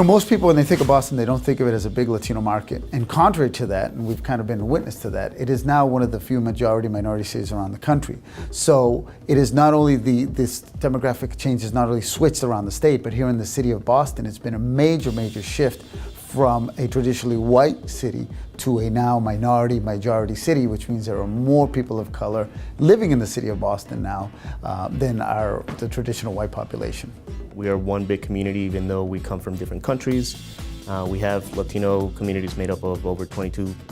Most people, when they think of Boston, they don't think of it as a big Latino market. And contrary to that, and we've kind of been a witness to that, it is now one of the few minority cities around the country. So it is not only this demographic change has not only switched around the state, but here in the city of Boston, it's been a major shift from a traditionally white city to a now majority city, which means there are more people of color living in the city of Boston now than the traditional white population. We are one big community, even though we come from different countries. We have Latino communities made up of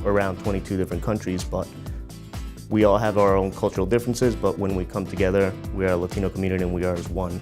around 22 different countries, but we all have our own cultural differences, but when we come together, we are a Latino community and we are as one.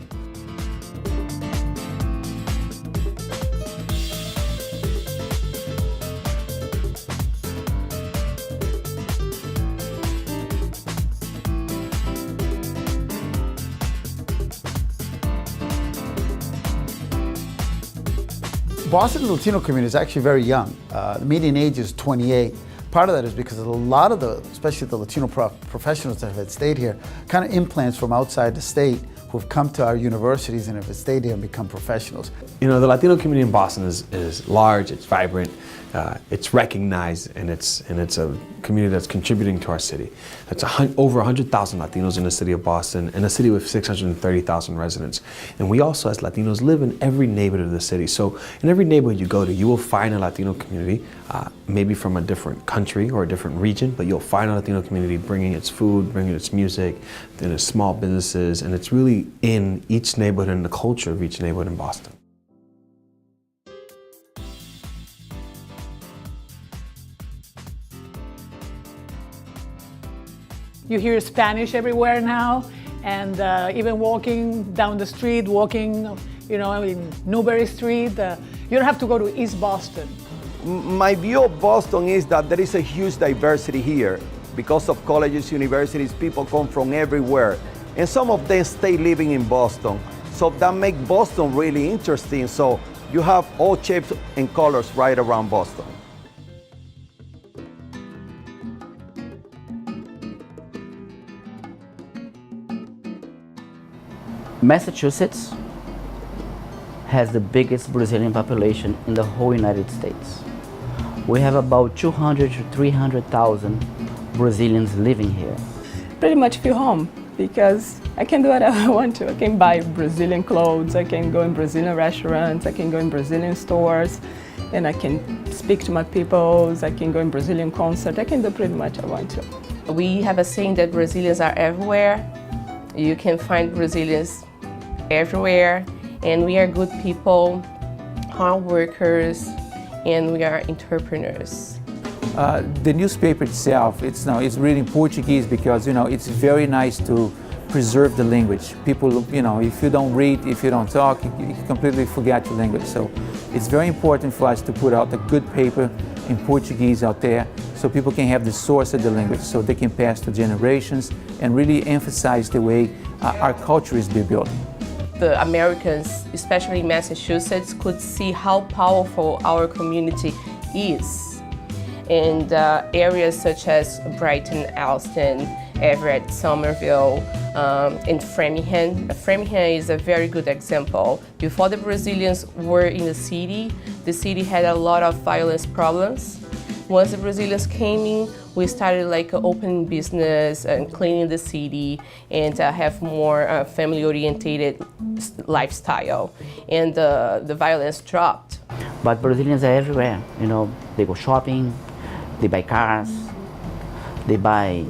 Boston's Latino community is actually very young. The median age is 28. Part of that is because a lot of especially the Latino professionals that have stayed here, kind of implants from outside the state who have come to our universities and have stayed here and become professionals. The Latino community in Boston is large, it's vibrant, it's recognized, and it's a community that's contributing to our city. It's over 100,000 Latinos in the city of Boston, and a city with 630,000 residents. And we also, as Latinos, live in every neighborhood of the city. So in every neighborhood you go to, you will find a Latino community, maybe from a different country or a different region, but you'll find a Latino community bringing its food, bringing its music, then its small businesses, and it's really in each neighborhood and the culture of each neighborhood in Boston. You hear Spanish everywhere now, and even walking down the street, in Newbury Street, you don't have to go to East Boston. My view of Boston is that there is a huge diversity here. Because of colleges, universities, people come from everywhere, and some of them stay living in Boston. So that makes Boston really interesting. So you have all shapes and colors right around Boston. Massachusetts has the biggest Brazilian population in the whole United States. We have about 200 to 300,000 Brazilians living here. Pretty much feel home because I can do whatever I want to. I can buy Brazilian clothes, I can go in Brazilian restaurants, I can go in Brazilian stores, and I can speak to my people, I can go in Brazilian concert, I can do pretty much what I want to. We have a saying that Brazilians are everywhere. You can find Brazilians everywhere, and we are good people, hard workers, and we are entrepreneurs. The newspaper itself, it's written in Portuguese because it's very nice to preserve the language. People, if you don't read, if you don't talk, you completely forget your language. So it's very important for us to put out a good paper in Portuguese out there so people can have the source of the language so they can pass to generations and really emphasize the way our culture is being built. The Americans, especially Massachusetts, could see how powerful our community is. And areas such as Brighton, Allston, Everett, Somerville, and Framingham. Framingham is a very good example. Before the Brazilians were in the city had a lot of violence problems. Once the Brazilians came in, we started opening business and cleaning the city and have more family-oriented lifestyle. And the violence dropped. But Brazilians are everywhere. They go shopping, they buy cars, they buy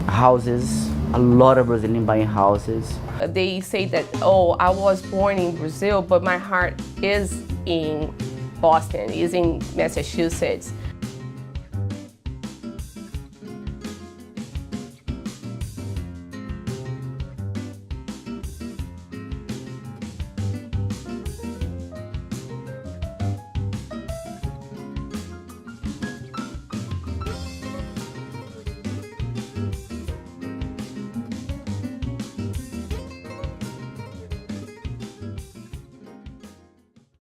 houses. A lot of Brazilians buying houses. They say that, oh, I was born in Brazil, but my heart is in Boston, is in Massachusetts.